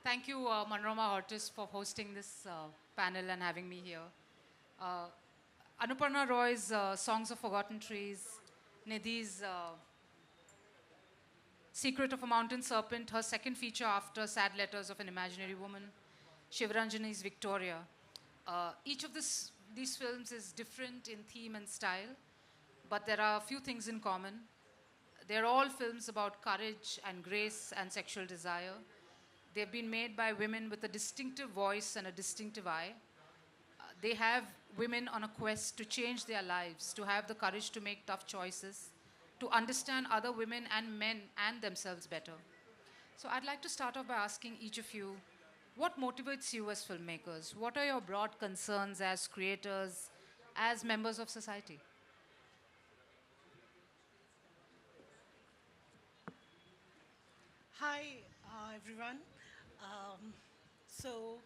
Thank you, Manorama HORTUS, for hosting this panel and having me here. Uh, Anuparna Roy's Songs of Forgotten Trees, Nidhi's Secret of a Mountain Serpent, her second feature after Sad Letters of an Imaginary Woman, Sivaranjini's Victoria. Each of these films is different in theme and style, but there are a few things in common. They're all films about courage and grace and sexual desire. They've been made by women with a distinctive voice and a distinctive eye. They have women on a quest to change their lives, to have the courage to make tough choices, to understand other women and men and themselves better. So I'd like to start off by asking each of you, what motivates you as filmmakers? What are your broad concerns as creators, as members of society? Hi, everyone. Um, so,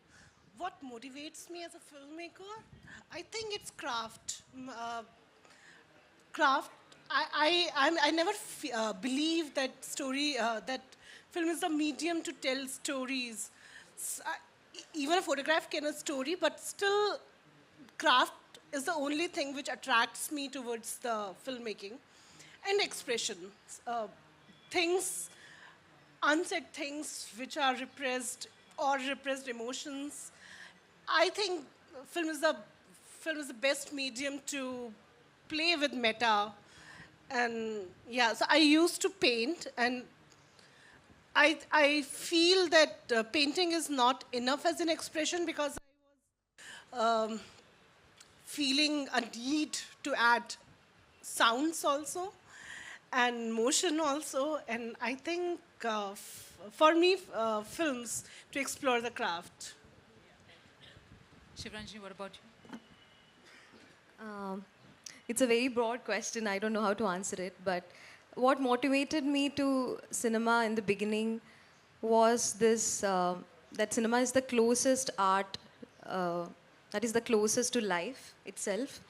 what motivates me as a filmmaker? I think it's craft. Craft. I never believe that that film is a medium to tell stories. Even a photograph can a story, but still, craft is the only thing which attracts me towards the filmmaking and expression. Uh, Things unsaid things which are repressed or repressed emotions. I think film is the film is the best medium to play with meta. And yeah, so I used to paint, and I feel that painting is not enough as an expression because I was feeling a need to add sounds also and motion also. And I think for me, films to explore the craft. Shivaranjini, what about you? Um, it's a very broad question. I don't know how to answer it. But what motivated me to cinema in the beginning was this that cinema is the closest art, that is the closest to life itself.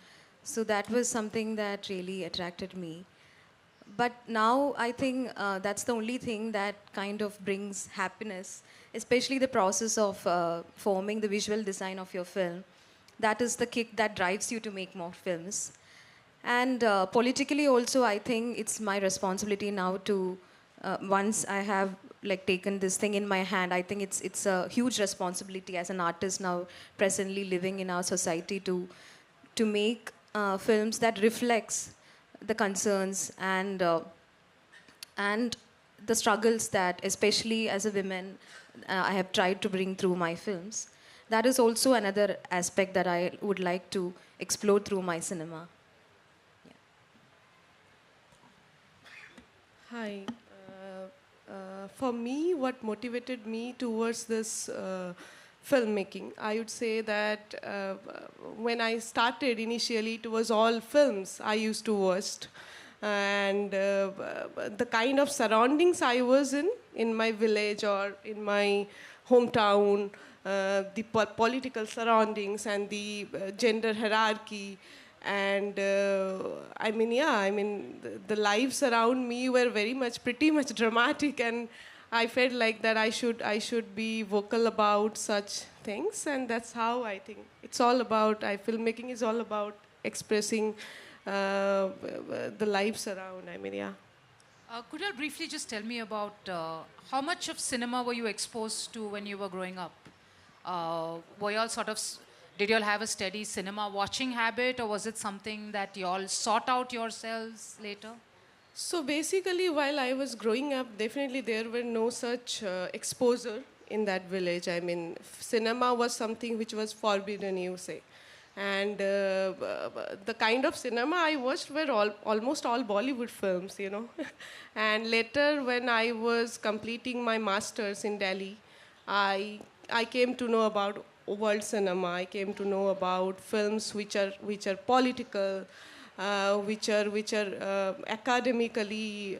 So that was something that really attracted me. But now I think that's the only thing that kind of brings happiness, especially the process of forming the visual design of your film. That is the kick that drives you to make more films. And politically also, I think it's my responsibility now to, once I have like taken this thing in my hand, I think it's a huge responsibility as an artist now presently living in our society to make films that reflects the concerns and the struggles that, especially as a woman, I have tried to bring through my films. That is also another aspect that I would like to explore through my cinema. Yeah. Hi. For me, what motivated me towards this filmmaking, I would say that when I started initially, it was all films I used to watch. And the kind of surroundings I was in my village or in my hometown, the political surroundings and the gender hierarchy, and the lives around me were pretty much dramatic, and I felt like that I should be vocal about such things, and that's how I think it's all about. Filmmaking is all about expressing the lives around. Could you all briefly just tell me about how much of cinema were you exposed to when you were growing up? Were you all did you all have a steady cinema watching habit, or was it something that you all sought out yourselves later? So basically, while I was growing up, definitely there were no such exposure in that village. Cinema was something which was forbidden, you say. And the kind of cinema I watched were almost all Bollywood films, you know. And later, when I was completing my master's in Delhi, I came to know about world cinema. I came to know about films which are political, which are academically,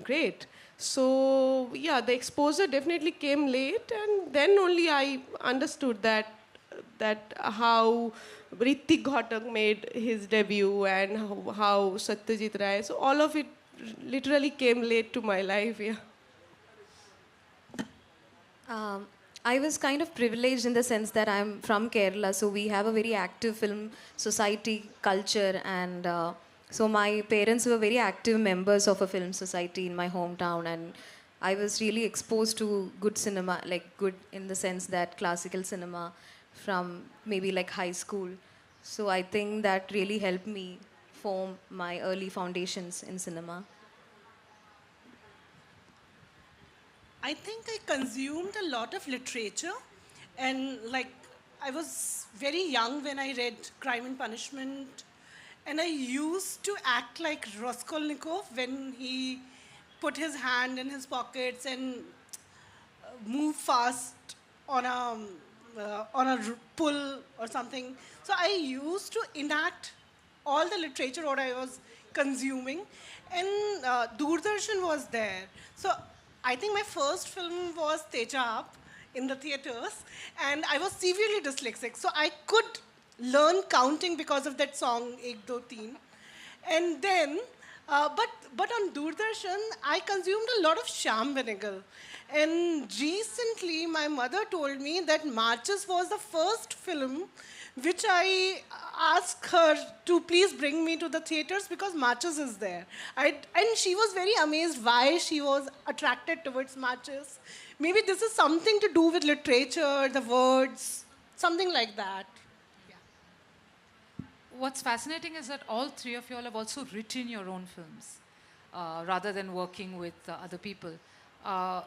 great. So yeah, the exposure definitely came late, and then only I understood that how Ritik Ghatak made his debut and how Satyajit Ray. So all of it literally came late to my life. Yeah. Um, I was kind of privileged in the sense that I'm from Kerala, so we have a very active film society culture, and so my parents were very active members of a film society in my hometown, and I was really exposed to good cinema, like good in the sense that classical cinema from maybe like high school. So I think that really helped me form my early foundations in cinema. I think I consumed a lot of literature, and like I was very young when I read Crime and Punishment, and I used to act like Raskolnikov when he put his hand in his pockets and move fast on a pull or something. So I used to enact all the literature what I was consuming, and Doordarshan was there. So I think my first film was Tejab in the theaters, and I was severely dyslexic, so I could learn counting because of that song Ek Do Teen. And then, but on Doordarshan, I consumed a lot of Shyam Benegal. And recently, my mother told me that Marches was the first film which I asked her to please bring me to the theaters because Marches is there. And she was very amazed why she was attracted towards Marches. Maybe this is something to do with literature, the words, something like that. What's fascinating is that all three of you all have also written your own films rather than working with other people.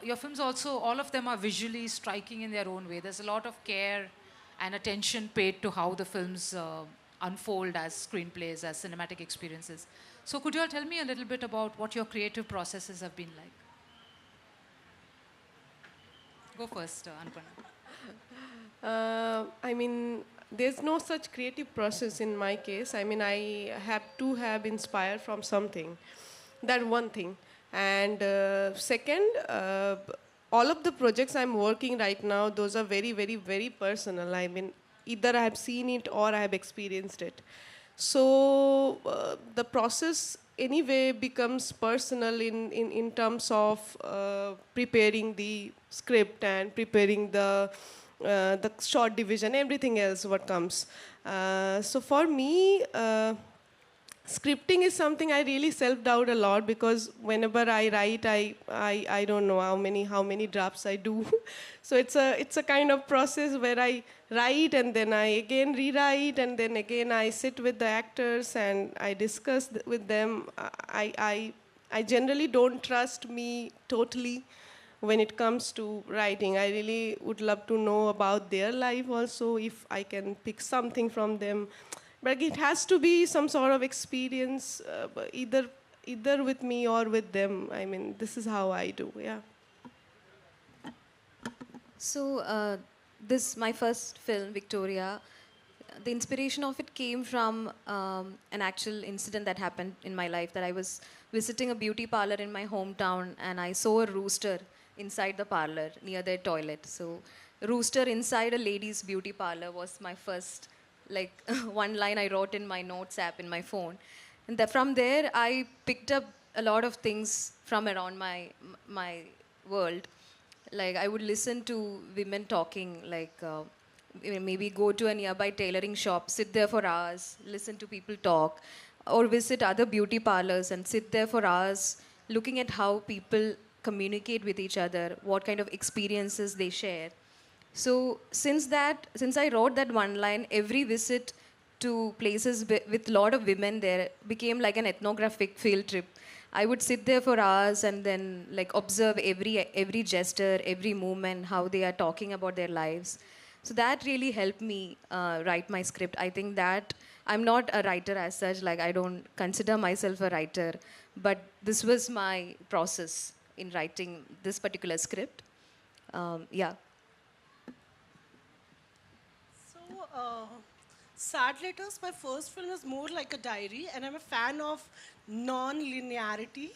Your films also, all of them are visually striking in their own way. There's a lot of care and attention paid to how the films unfold as screenplays, as cinematic experiences. So could you all tell me a little bit about what your creative processes have been like? Go first, Anuparna. I mean, there's no such creative process in my case. I mean, I have to have inspired from something. That one thing. And second, all of the projects I'm working right now, those are very, very, very personal. I mean, either I have seen it or I have experienced it. So the process anyway becomes personal in terms of preparing the script and preparing the short division, everything else what comes. So for me, scripting is something I really self-doubt a lot because whenever I write, I don't know how many drafts I do. So it's a kind of process where I write and then I again rewrite and then again I sit with the actors and I discuss with them. I generally don't trust me totally when it comes to writing. I really would love to know about their life also, if I can pick something from them. But it has to be some sort of experience, either with me or with them. I mean, this is how I do, yeah. So this, my first film, Victoria, the inspiration of it came from an actual incident that happened in my life, that I was visiting a beauty parlor in my hometown and I saw a rooster inside the parlor near their toilet. So rooster inside a lady's beauty parlor was my first one line I wrote in my notes app in my phone. And from there, I picked up a lot of things from around my world. Like, I would listen to women talking, maybe go to a nearby tailoring shop, sit there for hours, listen to people talk, or visit other beauty parlors and sit there for hours looking at how people communicate with each other, what kind of experiences they share. So since I wrote that one line, every visit to places with a lot of women there became like an ethnographic field trip. I would sit there for hours and then observe every gesture, every movement, how they are talking about their lives. So that really helped me write my script. I think that I'm not a writer as such, I don't consider myself a writer, but this was my process in writing this particular script. Yeah. Sad Letters, my first film, is more like a diary, and I'm a fan of non-linearity.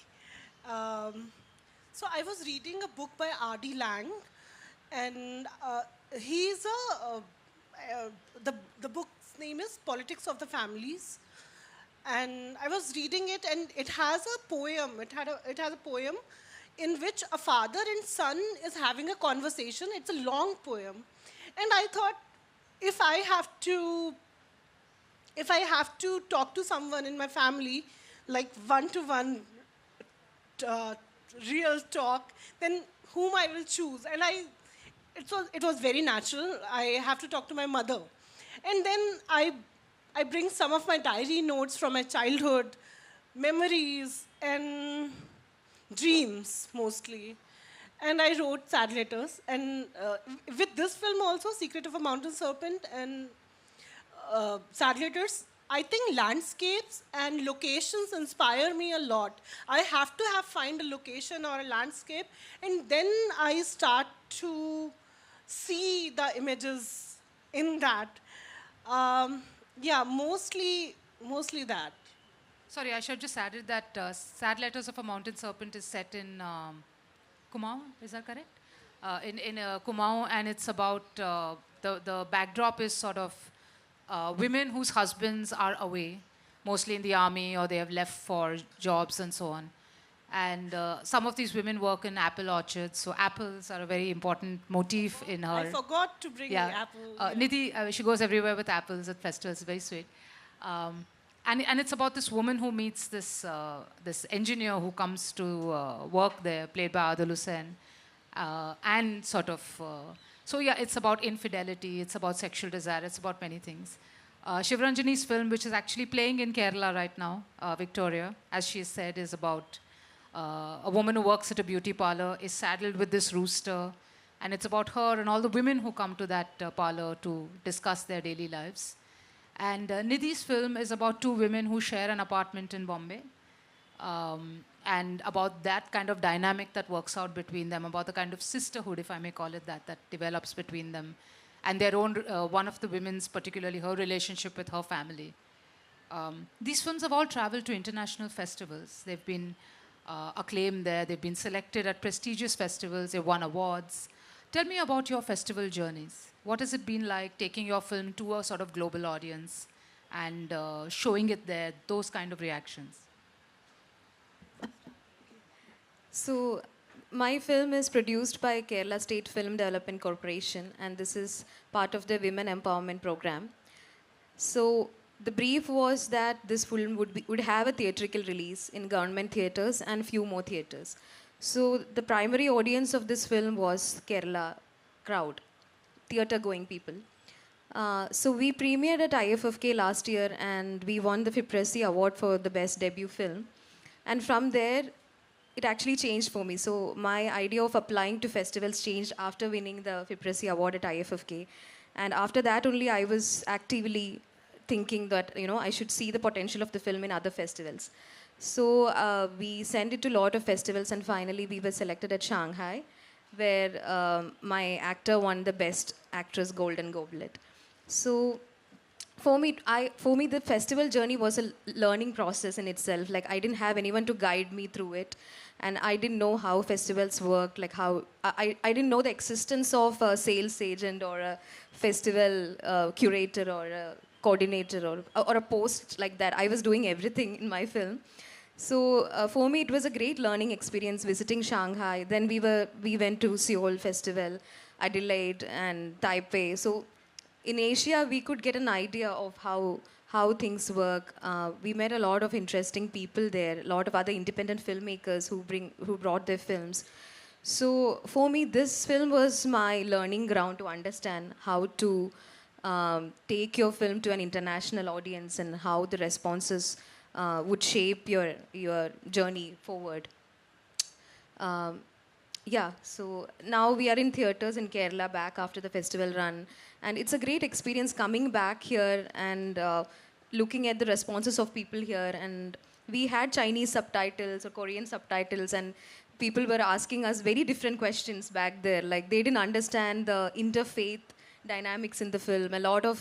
So I was reading a book by R.D. Lang, and the book's name is Politics of the Families. And I was reading it, and it has a poem. It has a poem in which a father and son is having a conversation. It's a long poem. And I thought, if I have to talk to someone in my family, like one-to-one real talk, then whom I will choose? And it was very natural. I have to talk to my mother. And then I bring some of my diary notes from my childhood, memories and dreams mostly. And I wrote sad letters. And with this film also, Secret of a Mountain Serpent and sad letters, I think landscapes and locations inspire me a lot. I have to find a location or a landscape, and then I start to see the images in that. Yeah, mostly that. Sorry, I should just added that Sad Letters of a Mountain Serpent is set in Kumaon, is that correct? In Kumaon, and it's about, the backdrop is sort of women whose husbands are away, mostly in the army, or they have left for jobs and so on. And some of these women work in apple orchards, so apples are a very important motif in her. I forgot to bring the apple. Nidhi, she goes everywhere with apples at festivals, very sweet. And it's about this woman who meets this engineer who comes to work there, played by Adil Hussain, and sort of. So yeah, it's about infidelity, it's about sexual desire, it's about many things. Sivaranjini's film, which is actually playing in Kerala right now, Victoria, as she said, is about a woman who works at a beauty parlor, is saddled with this rooster, and it's about her and all the women who come to that parlor to discuss their daily lives. And Nidhi's film is about two women who share an apartment in Bombay, and about that kind of dynamic that works out between them, about the kind of sisterhood, if I may call it that develops between them, and their own, one of the women's, particularly her relationship with her family. These films have all traveled to international festivals. They've been acclaimed there, they've been selected at prestigious festivals, they've won awards. Tell me about your festival journeys. What has it been like taking your film to a sort of global audience and showing it there, those kind of reactions? So, my film is produced by Kerala State Film Development Corporation, and this is part of the Women Empowerment Program. So, the brief was that this film would have a theatrical release in government theatres and few more theatres. So, the primary audience of this film was Kerala crowd, theatre-going people. So, we premiered at IFFK last year, and we won the FIPRESI award for the best debut film. And from there, it actually changed for me. So my idea of applying to festivals changed after winning the FIPRESI award at IFFK. And after that only I was actively thinking that, I should see the potential of the film in other festivals. So we sent it to a lot of festivals, and finally we were selected at Shanghai, where my actor won the Best Actress Golden Goblet. So for me, the festival journey was a learning process in itself. Like, I didn't have anyone to guide me through it, and I didn't know how festivals work. Like, how I didn't know the existence of a sales agent or a festival curator or a coordinator or a post like that. I was doing everything in my film. So for me, it was a great learning experience visiting Shanghai. Then we went to Seoul Festival, Adelaide, and Taipei. So in Asia, we could get an idea of how things work. We met a lot of interesting people there, a lot of other independent filmmakers who brought their films. So for me, this film was my learning ground to understand how to take your film to an international audience and how the responses would shape your journey forward. So now we are in theatres in Kerala back after the festival run. And it's a great experience coming back here and looking at the responses of people here. And we had Chinese subtitles or Korean subtitles, and people were asking us very different questions back there. Like, they didn't understand the interfaith dynamics in the film. A lot of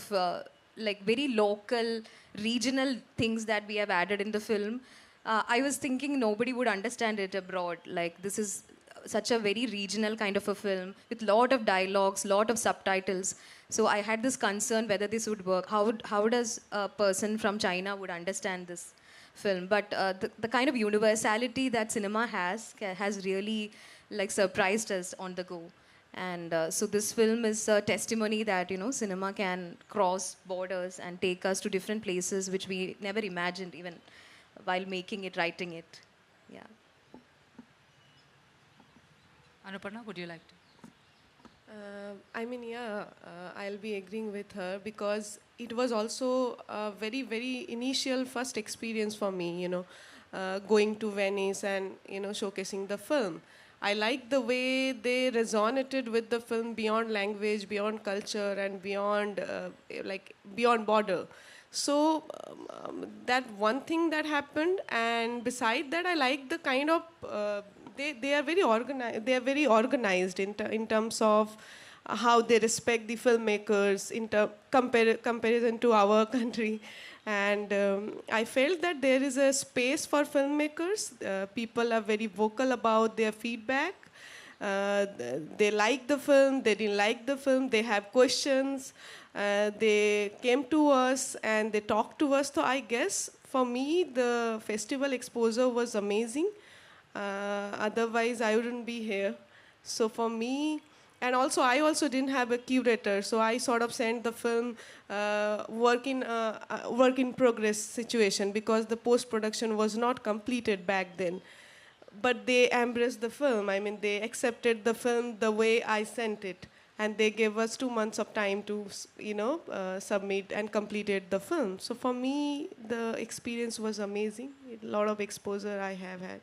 very local, regional things that we have added in the film. I was thinking nobody would understand it abroad. Like, this is such a very regional kind of a film with lot of dialogues, lot of subtitles. So I had this concern whether this would work. How does a person from China would understand this? film. But the kind of universality that cinema has really like surprised us on the go. And so this film is a testimony that, you know, cinema can cross borders and take us to different places which we never imagined even while making it, writing it. Yeah. Anuparna, would you like to? I mean, yeah, I'll be agreeing with her because it was also a very, very initial first experience for me, you know, going to Venice and, you know, showcasing the film. I like the way they resonated with the film beyond language, beyond culture, and beyond, beyond border. So that one thing that happened, and beside that, I like the kind of they are very organized. They are very organized in terms of how they respect the filmmakers in comparison to our country. And I felt that there is a space for filmmakers. People are very vocal about their feedback. They like the film, they didn't like the film, they have questions. They came to us and they talked to us. So I guess for me, the festival exposure was amazing. Otherwise, I wouldn't be here. So for me, and also I also didn't have a curator, so I sort of sent the film work in progress situation because the post-production was not completed back then. But they embraced the film. I mean, they accepted the film the way I sent it. And they gave us 2 months of time to, you know, submit and completed the film. So for me, the experience was amazing. A lot of exposure I have had.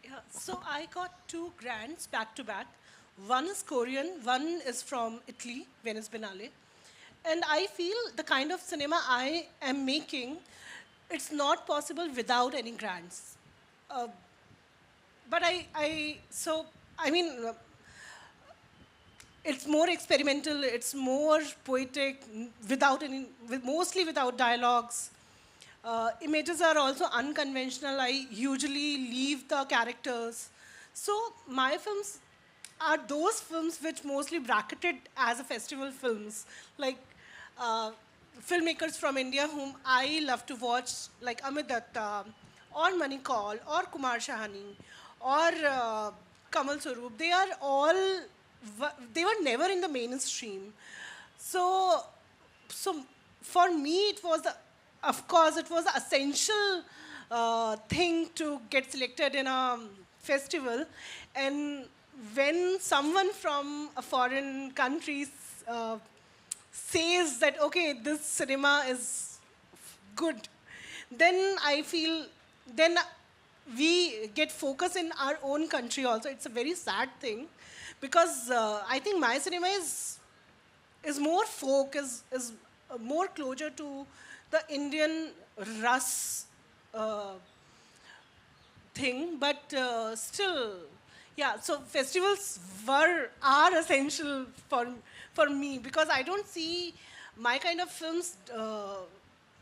Yeah, so I got 2 grants back to back. One is Korean, one is from Italy, Venice Biennale. And I feel the kind of cinema I am making, it's not possible without any grants. But it's more experimental, it's more poetic, mostly without dialogues. Images are also unconventional. I usually leave the characters. So my films are those films which mostly bracketed as a festival films, like filmmakers from India whom I love to watch, like Amit Datta, or Manikal, or Kumar Shahani, or Kamal Swaroop. They were never in the mainstream. So for me, of course, it was an essential thing to get selected in a festival. And when someone from a foreign country says that, okay, this cinema is good, then I feel, then we get focus in our own country also. It's a very sad thing because I think my cinema is more folk, is more closer to the Indian Ras thing, but still, yeah, so festivals are essential for me because I don't see my kind of films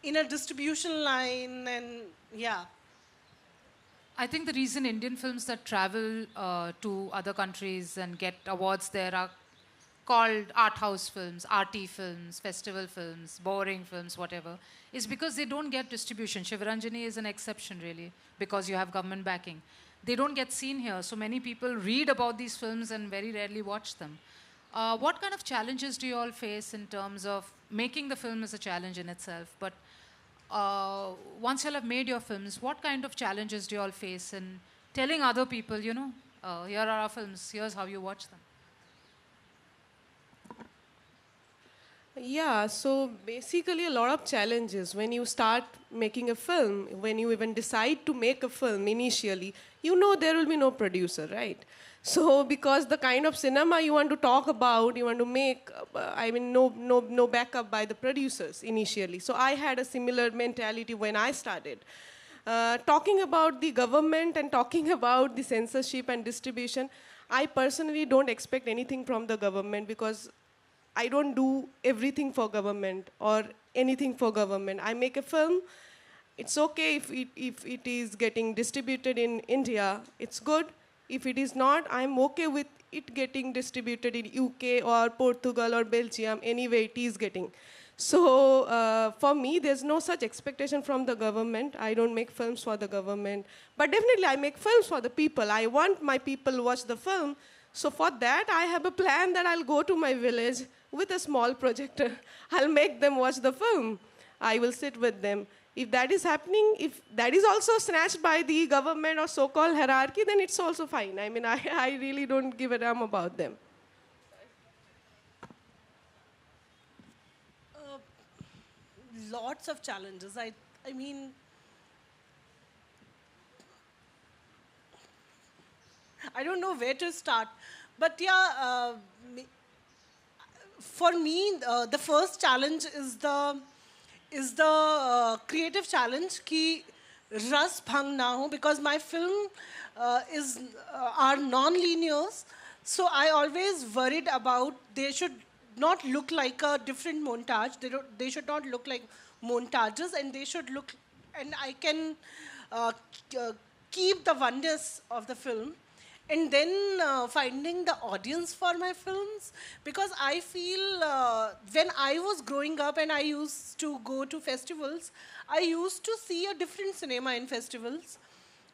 in a distribution line, and yeah. I think the reason Indian films that travel to other countries and get awards there are called art house films, arty films, festival films, boring films, whatever, is because they don't get distribution. Sivaranjini is an exception, really, because you have government backing. They don't get seen here, so many people read about these films and very rarely watch them. What kind of challenges do you all face in terms of making the film is a challenge in itself, but once you all have made your films, what kind of challenges do you all face in telling other people, you know, here are our films, here's how you watch them? Yeah, so basically a lot of challenges when you start making a film, when you even decide to make a film initially, you know there will be no producer, right? So because the kind of cinema you want to talk about, you want to make, no backup by the producers initially. So I had a similar mentality when I started. Talking about the government and talking about the censorship and distribution, I personally don't expect anything from the government because I don't do everything for government or anything for government. I make a film. It's okay if it is getting distributed in India. It's good. If it is not, I'm okay with it getting distributed in UK or Portugal or Belgium, anyway it is getting. So for me, there's no such expectation from the government. I don't make films for the government. But definitely, I make films for the people. I want my people to watch the film. So for that, I have a plan that I'll go to my village with a small projector. I'll make them watch the film. I will sit with them. If that is happening, if that is also snatched by the government or so-called hierarchy, then it's also fine. I mean, I really don't give a damn about them. Lots of challenges. I mean, I don't know where to start. But yeah, for me, the first challenge is the creative challenge ki ras bhang na ho, because my film are non-linears. So I always worried about they should not look like a different montage. They should not look like montages, and they should look, and I can keep the oneness of the film. And then finding the audience for my films, because I feel when I was growing up and I used to go to festivals, I used to see a different cinema in festivals.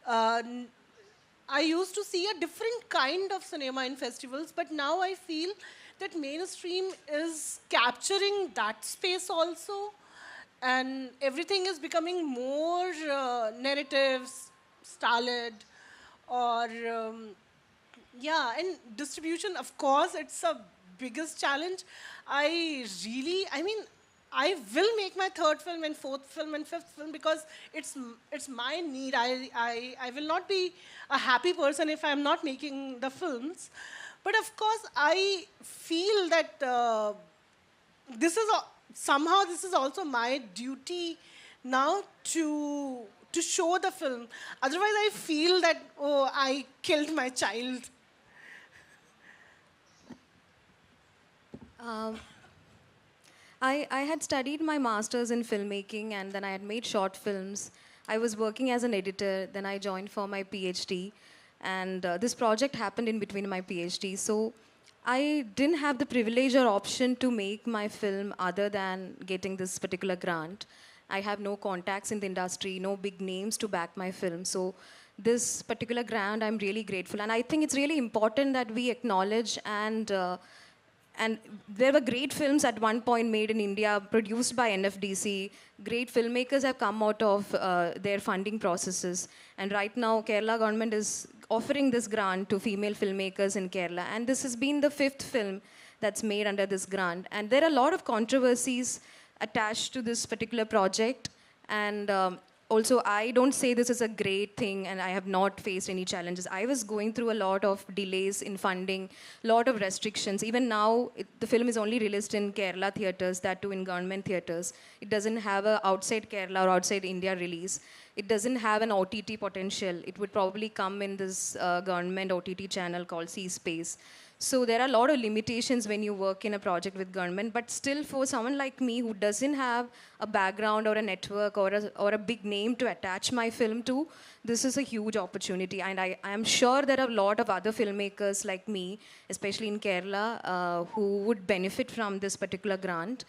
I used to see a different kind of cinema in festivals, but now I feel that mainstream is capturing that space also, and everything is becoming more narratives, starled, or yeah, and distribution, of course, it's a biggest challenge. I mean, I will make my third film and fourth film and fifth film because it's my need. I will not be a happy person if I'm not making the films. But of course, I feel that somehow this is also my duty now to show the film. Otherwise, I feel that, oh, I killed my child. I had studied my master's in filmmaking, and then I had made short films. I was working as an editor, then I joined for my PhD, and this project happened in between my PhD. So I didn't have the privilege or option to make my film other than getting this particular grant. I have no contacts in the industry, no big names to back my film. So this particular grant, I'm really grateful. And I think it's really important that we acknowledge and there were great films at one point made in India, produced by NFDC. Great filmmakers have come out of their funding processes. And right now, Kerala government is offering this grant to female filmmakers in Kerala. And this has been the 5th film that's made under this grant. And there are a lot of controversies attached to this particular project. And also, I don't say this is a great thing, and I have not faced any challenges. I was going through a lot of delays in funding, a lot of restrictions. Even now, the film is only released in Kerala theatres, that too in government theatres. It doesn't have a outside Kerala or outside India release. It doesn't have an OTT potential. It would probably come in this government OTT channel called C-Space. So there are a lot of limitations when you work in a project with government, but still for someone like me who doesn't have a background or a network or a big name to attach my film to, this is a huge opportunity. And I am sure there are a lot of other filmmakers like me, especially in Kerala, who would benefit from this particular grant.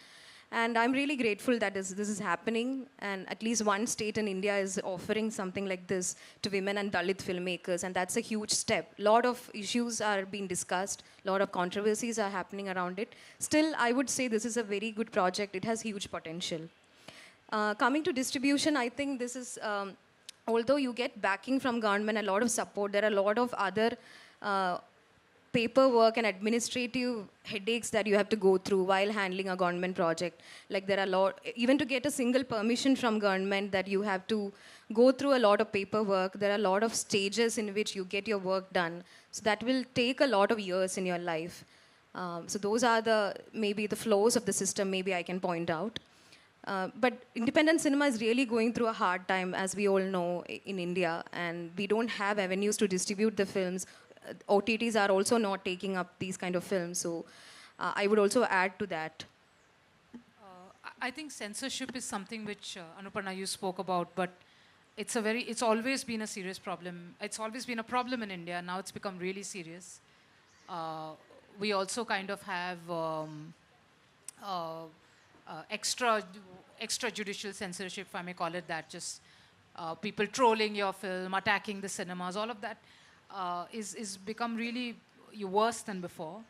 And I'm really grateful that this is happening, and at least one state in India is offering something like this to women and Dalit filmmakers, and that's a huge step. A lot of issues are being discussed, a lot of controversies are happening around it. Still, I would say this is a very good project. It has huge potential. Coming to distribution, I think this is, although you get backing from government, a lot of support, there are a lot of other paperwork and administrative headaches that you have to go through while handling a government project. Like there are a lot, even to get a single permission from government, that you have to go through a lot of paperwork. There are a lot of stages in which you get your work done. So that will take a lot of years in your life. So those are maybe the flaws of the system, maybe I can point out. But independent cinema is really going through a hard time, as we all know, in India, and we don't have avenues to distribute the films. OTTs are also not taking up these kind of films, so I would also add to that. I think censorship is something which Anuparna, you spoke about, but it's always been a serious problem. It's always been a problem in India. Now it's become really serious. We also kind of have extrajudicial censorship, if I may call it that, just people trolling your film, attacking the cinemas, all of that is become really worse than before.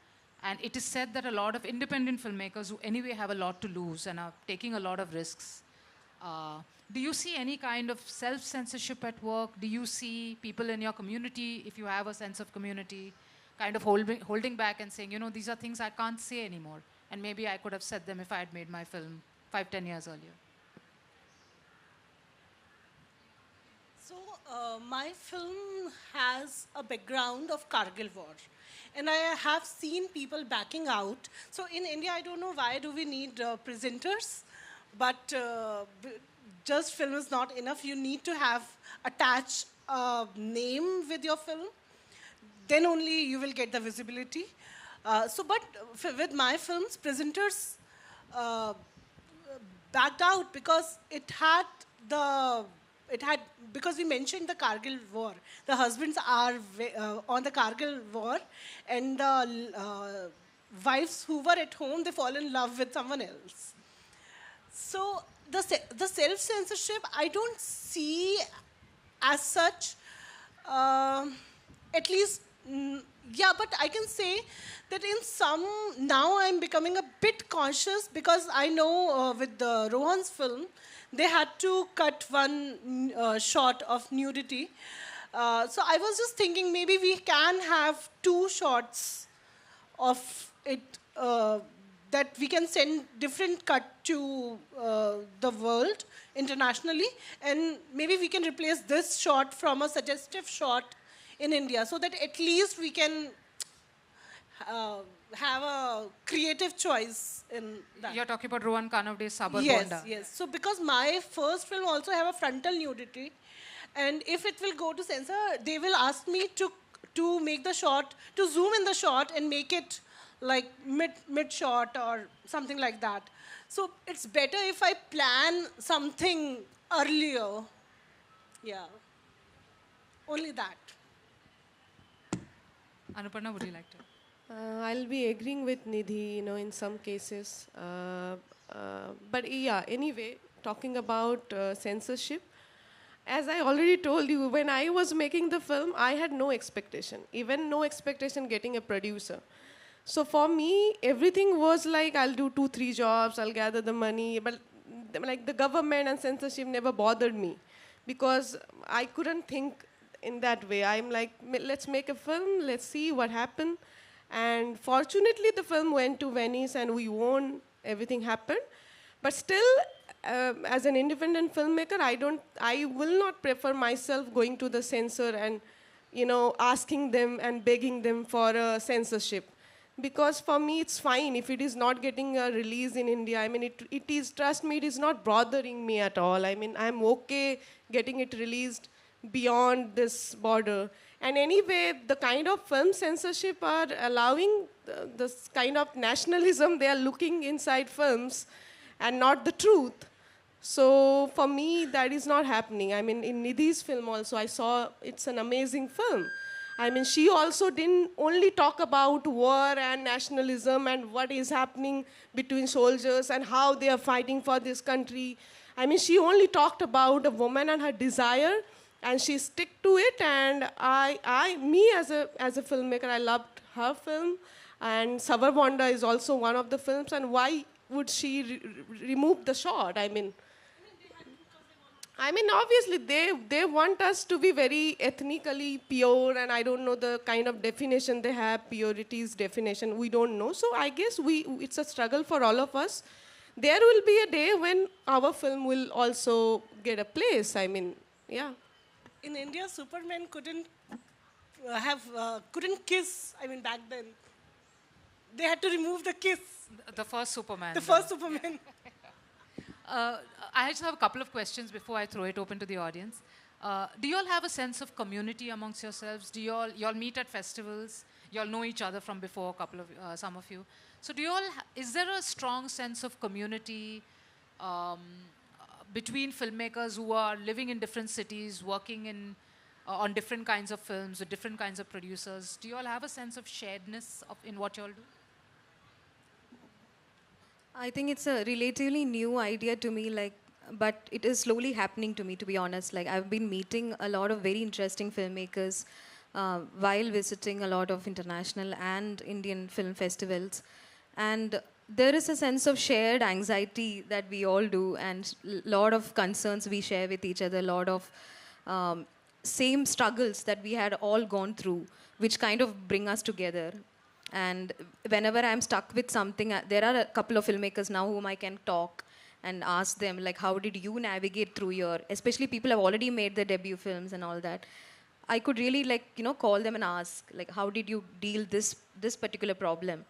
And it is said that a lot of independent filmmakers who anyway have a lot to lose and are taking a lot of risks. Do you see any kind of self-censorship at work? Do you see people in your community, if you have a sense of community, kind of holding back and saying, you know, these are things I can't say anymore, and maybe I could have said them if I had made my film 5-10 years earlier? So my film has a background of Kargil war. And I have seen people backing out. So in India, I don't know why do we need presenters, but just film is not enough. You need to have attached a name with your film. Then only you will get the visibility. But with my films, presenters backed out because because we mentioned the Kargil war. The husbands are on the Kargil war, and the wives who were at home, they fall in love with someone else. So the self-censorship, I don't see as such, at least, yeah, but I can say that in some, now I'm becoming a bit conscious because I know with the Rohan's film, they had to cut one shot of nudity. So I was just thinking maybe we can have 2 shots of it that we can send different cut to the world internationally, and maybe we can replace this shot from a suggestive shot in India so that at least we can have a creative choice in that. You're talking about Rohan Kanavde's Sabar Yes, Bonda. yes. So because my first film also have a frontal nudity, and if it will go to censor, they will ask me to make the shot, to zoom in the shot and make it like mid shot or something like that. So it's better if I plan something earlier. Yeah. Only that. Anuparna, would you like to? I'll be agreeing with Nidhi, in some cases. But yeah, anyway, talking about censorship, as I already told you, when I was making the film, I had no expectation, even no expectation getting a producer. So for me, everything was like, I'll do 2-3 jobs, I'll gather the money, but like the government and censorship never bothered me because I couldn't think in that way. I'm like, let's make a film, let's see what happened. And fortunately, the film went to Venice and we won, everything happened. But still, as an independent filmmaker, I will not prefer myself going to the censor and, asking them and begging them for a censorship. Because for me, it's fine if it is not getting a release in India. I mean, it is, trust me, it is not bothering me at all. I mean, I'm okay getting it released beyond this border. And anyway, the kind of film censorship are allowing this kind of nationalism they are looking inside films and not the truth. So for me, that is not happening. I mean, in Nidhi's film also, I saw it's an amazing film. I mean, she also didn't only talk about war and nationalism and what is happening between soldiers and how they are fighting for this country. I mean, she only talked about a woman and her desire, and she stick to it. And me as a filmmaker, I loved her film. And Sabar Bonda is also one of the films. And why would she remove the shot? I mean, obviously, they want us to be very ethnically pure, and I don't know the kind of definition they have, purity's definition, we don't know. So I guess it's a struggle for all of us. There will be a day when our film will also get a place, I mean, yeah. In India, Superman couldn't kiss, I mean, back then. They had to remove the kiss. The first Superman. The first Superman. I just have a couple of questions before I throw it open to the audience. Do you all have a sense of community amongst yourselves? Do you all meet at festivals? You all know each other from before, some of you. So is there a strong sense of community between filmmakers who are living in different cities, working on different kinds of films with different kinds of producers? Do you all have a sense of sharedness in what you all do? I think it's a relatively new idea to me, like, but it is slowly happening to me, to be honest. Like, I've been meeting a lot of very interesting filmmakers while visiting a lot of international and Indian film festivals. And there is a sense of shared anxiety that we all do, and a lot of concerns we share with each other, a lot of same struggles that we had all gone through, which kind of bring us together. And whenever I'm stuck with something, there are a couple of filmmakers now whom I can talk and ask them, like, how did you navigate through your, especially people have already made their debut films and all that. I could really, like, call them and ask, like, how did you deal this particular problem?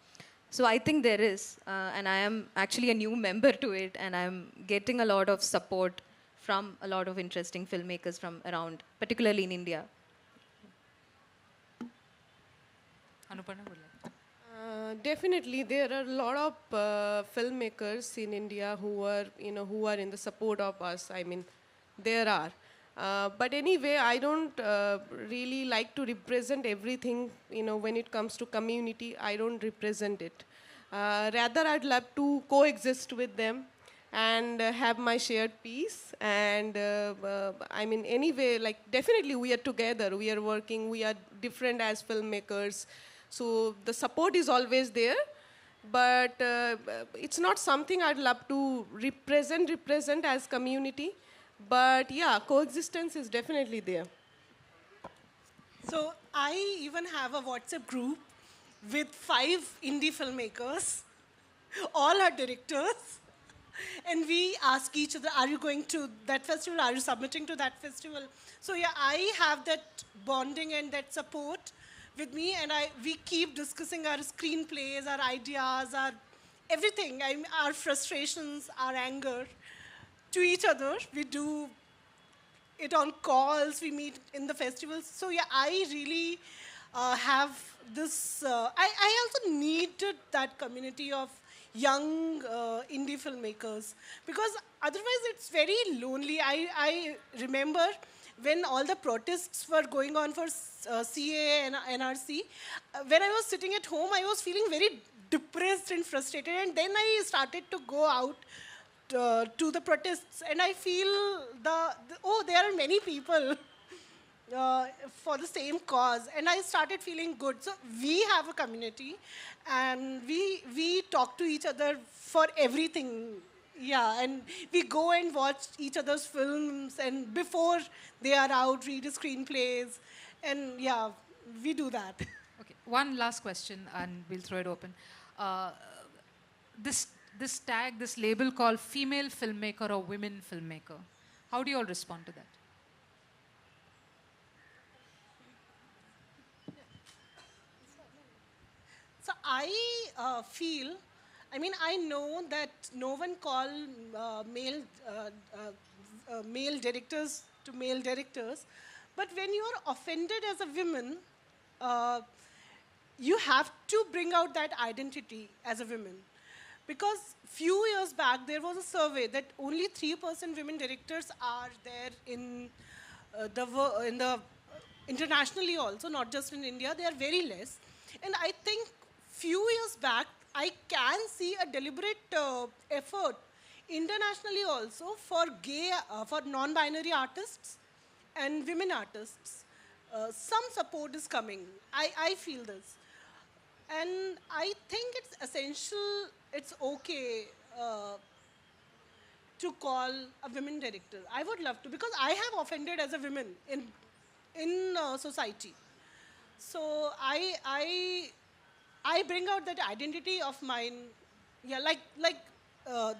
So I think there is, and I am actually a new member to it, and I'm getting a lot of support from a lot of interesting filmmakers from around, particularly in India. Anuparna would like. Definitely, there are a lot of filmmakers in India who are in the support of us. I mean, there are. But anyway, I don't really like to represent everything. When it comes to community, I don't represent it. Rather, I'd love to coexist with them and have my shared peace. And I mean, anyway, like, definitely we are together. We are working. We are different as filmmakers. So the support is always there, but it's not something I'd love to represent as community. But yeah, coexistence is definitely there. So I even have a WhatsApp group with 5 indie filmmakers. All are directors. And we ask each other, are you going to that festival? Are you submitting to that festival? So yeah, I have that bonding and that support with me, and we keep discussing our screenplays, our ideas, our everything, our frustrations, our anger to each other. We do it on calls, we meet in the festivals. So yeah, I really have this, I also needed that community of young indie filmmakers, because otherwise it's very lonely. I remember when all the protests were going on for CA and NRC, when I was sitting at home, I was feeling very depressed and frustrated. And then I started to go out to the protests, and I feel there are many people for the same cause, and I started feeling good. So we have a community, and we talk to each other for everything. Yeah, and we go and watch each other's films, and before they are out, read screenplays, and yeah, we do that. Okay, one last question, and we'll throw it open. This tag, this label called female filmmaker or women filmmaker, how do you all respond to that? So I feel, I know that no one call male directors to male directors, but when you are offended as a woman, you have to bring out that identity as a woman. Because few years back, there was a survey that only 3% women directors are there in the internationally also, not just in India. They are very less. And I think few years back, I can see a deliberate effort internationally also for for non-binary artists and women artists. Some support is coming. I feel this. And I think it's essential, it's okay to call a women director. I would love to, because I have offended as a woman in society. So I bring out that identity of mine, yeah, like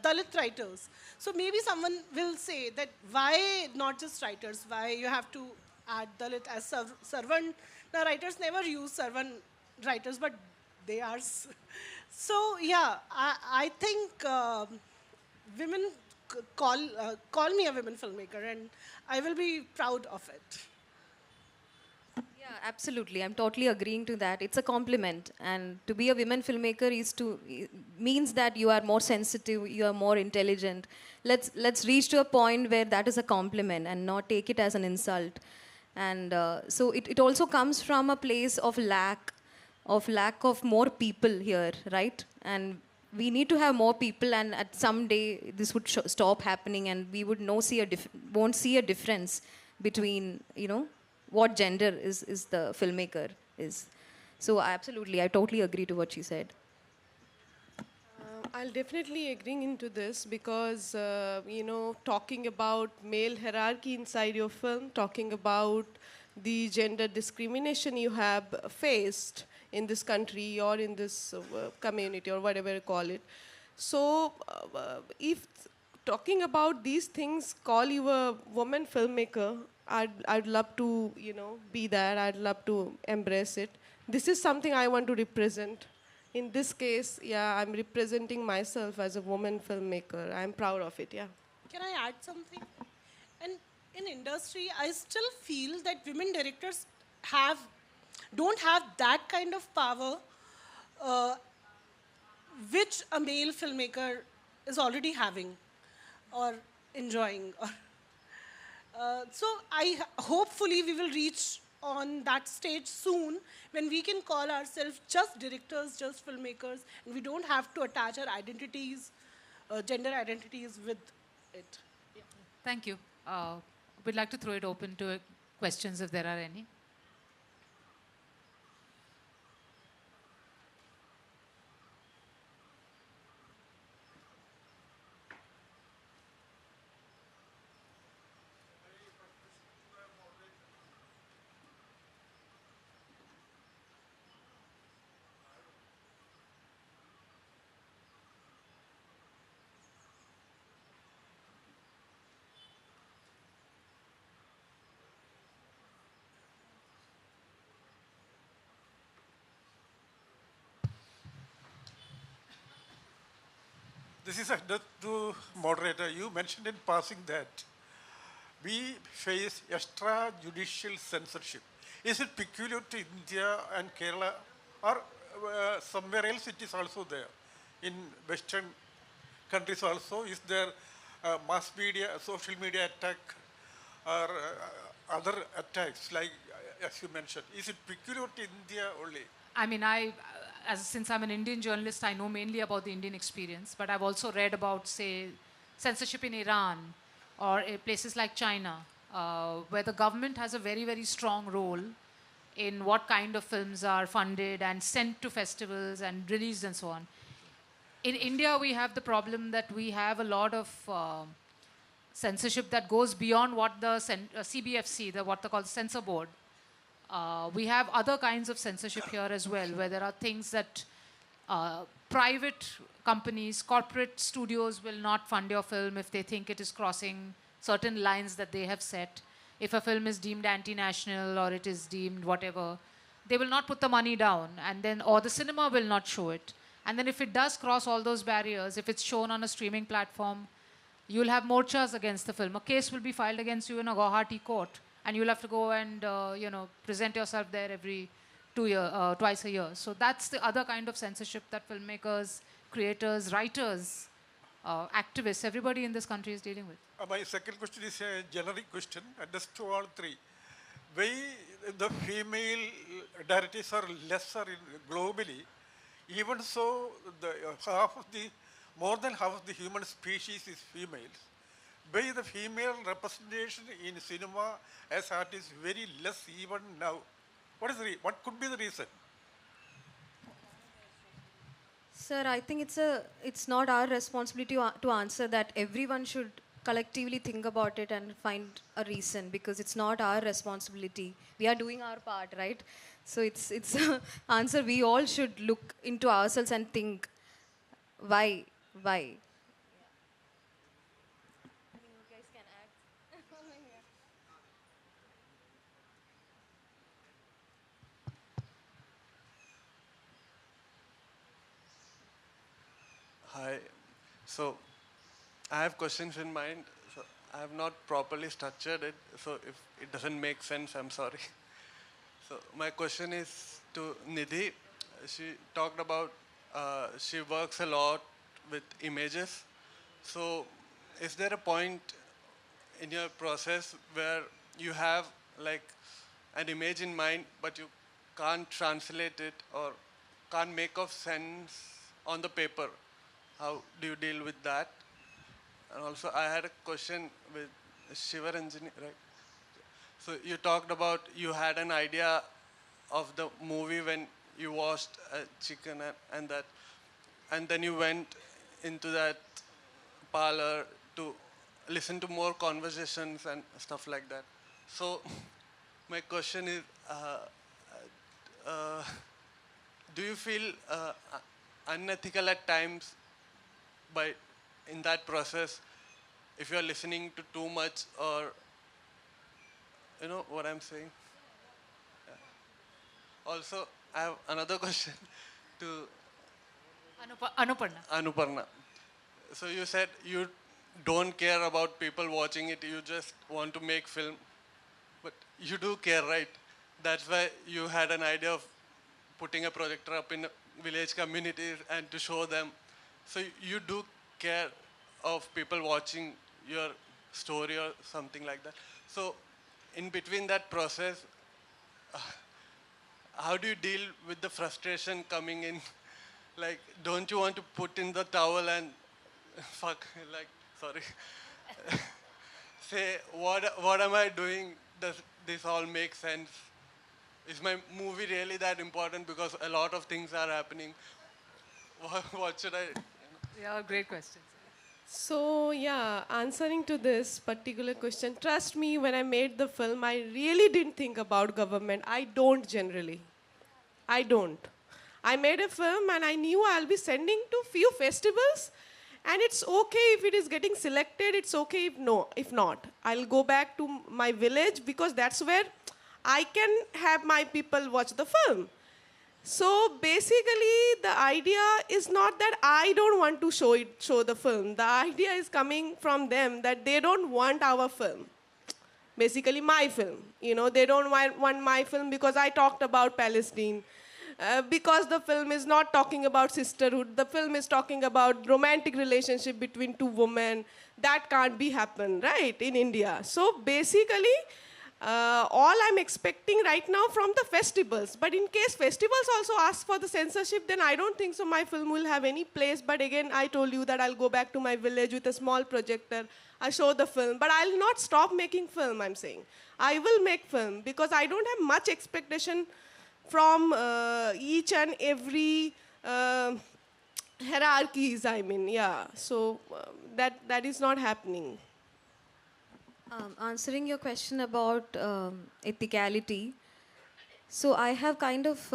Dalit writers. So maybe someone will say that why not just writers? Why you have to add Dalit as servant? The writers never use servant writers, but they are. So yeah, I think women call me a women filmmaker, and I will be proud of it. Yeah, absolutely. I'm totally agreeing to that. It's a compliment, and to be a women filmmaker means that you are more sensitive, you are more intelligent. Let's reach to a point where that is a compliment and not take it as an insult. And so it also comes from a place of lack of more people here, right? And we need to have more people, and at some day this would stop happening, and we would won't see a difference between, you know, what gender is the filmmaker is. So absolutely, I totally agree to what she said. I'll definitely agree into this because, you know, talking about male hierarchy inside your film, talking about the gender discrimination you have faced in this country or in this community or whatever you call it. So if talking about these things call you a woman filmmaker, I'd love to, you know, be there. I'd love to embrace it. This is something I want to represent. In this case, yeah, I'm representing myself as a woman filmmaker. I'm proud of it, yeah. Can I add something? And in industry, I still feel that women directors don't have that kind of power which a male filmmaker is already having or enjoying. So hopefully we will reach on that stage soon when we can call ourselves just directors, just filmmakers, and we don't have to attach our identities, gender identities with it. Yeah. Thank you. We'd like to throw it open to questions if there are any. This is to moderator. You mentioned in passing that we face extrajudicial censorship. Is it peculiar to India and Kerala, or somewhere else it is also there? In Western countries also, is there mass media, social media attack, or other attacks like as you mentioned? Is it peculiar to India only? I mean, since I'm an Indian journalist, I know mainly about the Indian experience, but I've also read about, say, censorship in Iran or places like China, where the government has a very, very strong role in what kind of films are funded and sent to festivals and released and so on. In India, we have the problem that we have a lot of censorship that goes beyond what the CBFC, what they call the censor board. We have other kinds of censorship here as well, where there are things that private companies, corporate studios will not fund your film if they think it is crossing certain lines that they have set. If a film is deemed anti-national or it is deemed whatever, they will not put the money down, or the cinema will not show it. And then if it does cross all those barriers, if it's shown on a streaming platform, you'll have morchas against the film. A case will be filed against you in a Guwahati court, and you'll have to go and present yourself there every twice a year. So that's the other kind of censorship that filmmakers, creators, writers, activists, everybody in this country is dealing with. My second question is a generic question, addressed to all three. Why the female directors are lesser globally? Even so, more than half of the human species is females. Why the female representation in cinema as art is very less even now? What could be the reason? Sir, I think it's not our responsibility to answer that. Everyone should collectively think about it and find a reason, because it's not our responsibility. We are doing our part, right? So it's an answer we all should look into ourselves and think, why? Hi. So I have questions in mind. So I have not properly structured it. So if it doesn't make sense, I'm sorry. So my question is to Nidhi. She talked about she works a lot with images. So is there a point in your process where you have like an image in mind, but you can't translate it or can't make of sense on the paper? how do you deal with that? And also, I had a question with Sivaranjini, right? So you talked about you had an idea of the movie when you watched Chicken and that, and then you went into that parlor to listen to more conversations and stuff like that. So my question is, uh, do you feel unethical at times by in that process if you're listening to too much, or you know what I'm saying? Also, I have another question to Anuparna. Anuparna. So you said you don't care about people watching it, you just want to make film. But you do care, right? That's why you had an idea of putting a projector up in village communities and to show them. So you do care of people watching your story or something like that. So in between that process, how do you deal with the frustration coming in? Like, don't you want to put in the towel and fuck, like, sorry, say, what am I doing? Does this all make sense? Is my movie really that important? Because a lot of things are happening. What should I? Yeah, great questions. So yeah, answering to this particular question, trust me, when I made the film, I really didn't think about government. I don't generally. I don't. I made a film and I knew I'll be sending to few festivals, and it's okay if it is getting selected, it's okay if not. I'll go back to my village because that's where I can have my people watch the film. So basically, the idea is not that I don't want to show the film. The idea is coming from them that they don't want our film. Basically, my film. You know, they don't want my film because I talked about Palestine. Because the film is not talking about sisterhood. The film is talking about romantic relationship between two women. That can't be happen, right, in India. So basically, all I'm expecting right now from the festivals. But in case festivals also ask for the censorship, then I don't think so my film will have any place. But again, I told you that I'll go back to my village with a small projector. I'll show the film. But I'll not stop making film, I'm saying. I will make film because I don't have much expectation from each and every hierarchies, I mean, yeah. So that is not happening. Answering your question about ethicality, so I have kind of,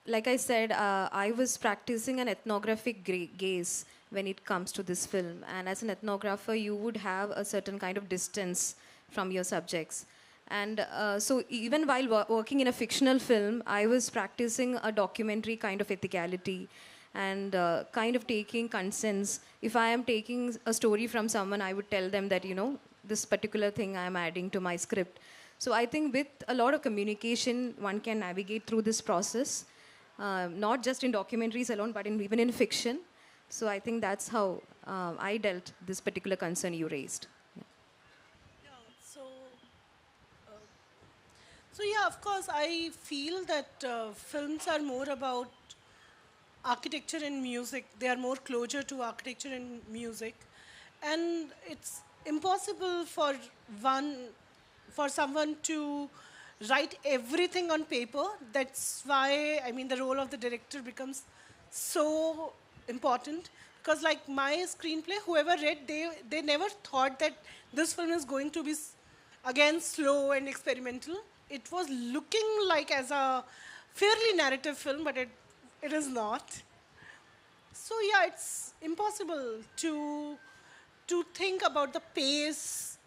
like I said, I was practicing an ethnographic gaze when it comes to this film. And as an ethnographer, you would have a certain kind of distance from your subjects. And so even while working in a fictional film, I was practicing a documentary kind of ethicality and kind of taking consents. If I am taking a story from someone, I would tell them that, you know, this particular thing I am adding to my script. So I think with a lot of communication, one can navigate through this process, not just in documentaries alone, but even in fiction. So I think that's how I dealt this particular concern you raised. So yeah, of course, I feel that films are more about architecture and music. They are more closer to architecture and music. And it's impossible for someone to write everything on paper. That's why, I mean, the role of the director becomes so important. Because like my screenplay, whoever read, they never thought that this film is going to be, again, slow and experimental. It was looking like as a fairly narrative film, but it is not. So yeah, it's impossible to think about the pace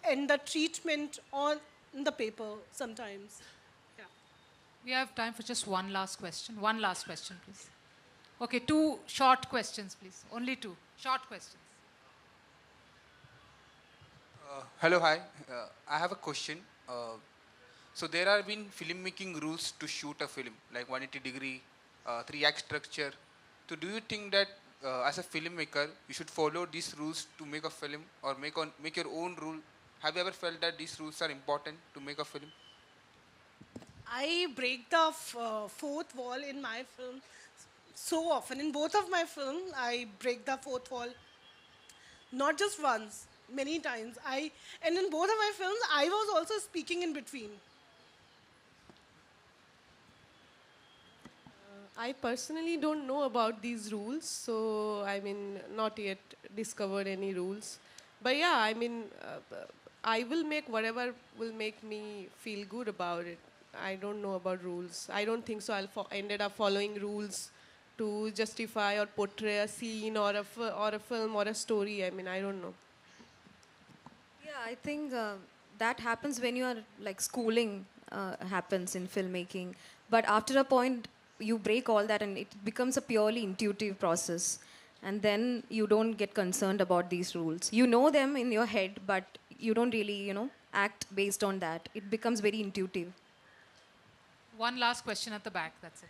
and the treatment on the paper sometimes. Yeah. We have time for just one last question. One last question, please. Okay, 2 short questions, please. Only 2 short questions. Hello, hi. I have a question. So there have been filmmaking rules to shoot a film, like 180-degree, 3-act structure. So do you think that as a filmmaker, you should follow these rules to make a film or make your own rule? Have you ever felt that these rules are important to make a film? I break the fourth wall in my film. so often. In both of my films, I break the fourth wall. Not just once, many times. And in both of my films, I was also speaking in between. I personally don't know about these rules, so I mean, not yet discovered any rules. But yeah, I mean, I will make whatever will make me feel good about it. I don't know about rules. I don't think so. Ended up following rules to justify or portray a scene or a film or a story. I mean, I don't know. Yeah, I think that happens when you are like schooling happens in filmmaking. But after a point, you break all that and it becomes a purely intuitive process. And then you don't get concerned about these rules. You know them in your head, but you don't really, act based on that. It becomes very intuitive. One last question at the back, that's it.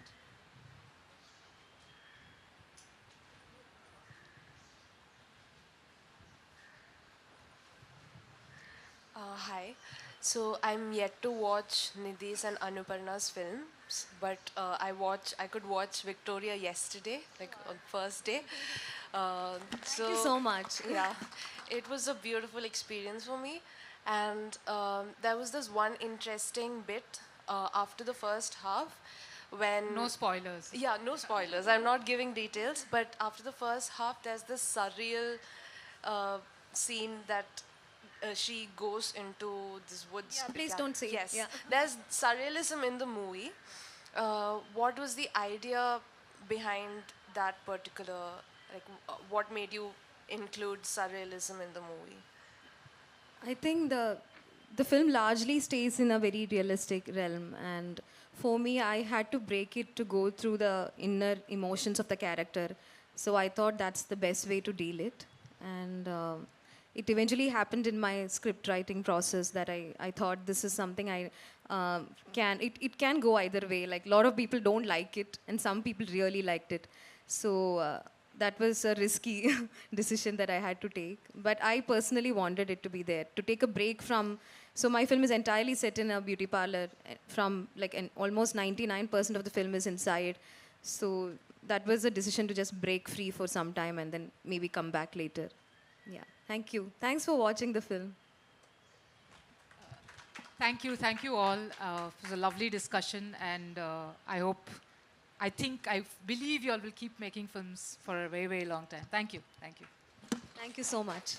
Hi. So I'm yet to watch Nidhi's and Anuparna's films, but I could watch Victoria yesterday, like on first day. Thank you so much. Yeah, it was a beautiful experience for me, and there was this one interesting bit after the first half when No spoilers. yeah, no spoilers. I'm not giving details, but after the first half, there's this surreal scene that she goes into this woods. Yeah, please don't say it. Yes, Yeah. there's surrealism in the movie. What was the idea behind that particular? Like, what made you include surrealism in the movie? I think the film largely stays in a very realistic realm, and for me, I had to break it to go through the inner emotions of the character. So I thought that's the best way to deal it, and it eventually happened in my script writing process that I thought this is something I it can go either way. Like a lot of people don't like it, and some people really liked it. So. That was a risky decision that I had to take. But I personally wanted it to be there, to take a break from. So my film is entirely set in a beauty parlor. From like almost 99% of the film is inside. So that was a decision to just break free for some time and then maybe come back later. Yeah, thank you. Thanks for watching the film. Thank you all. It was a lovely discussion, and I believe you all will keep making films for a very, very long time. Thank you. Thank you so much.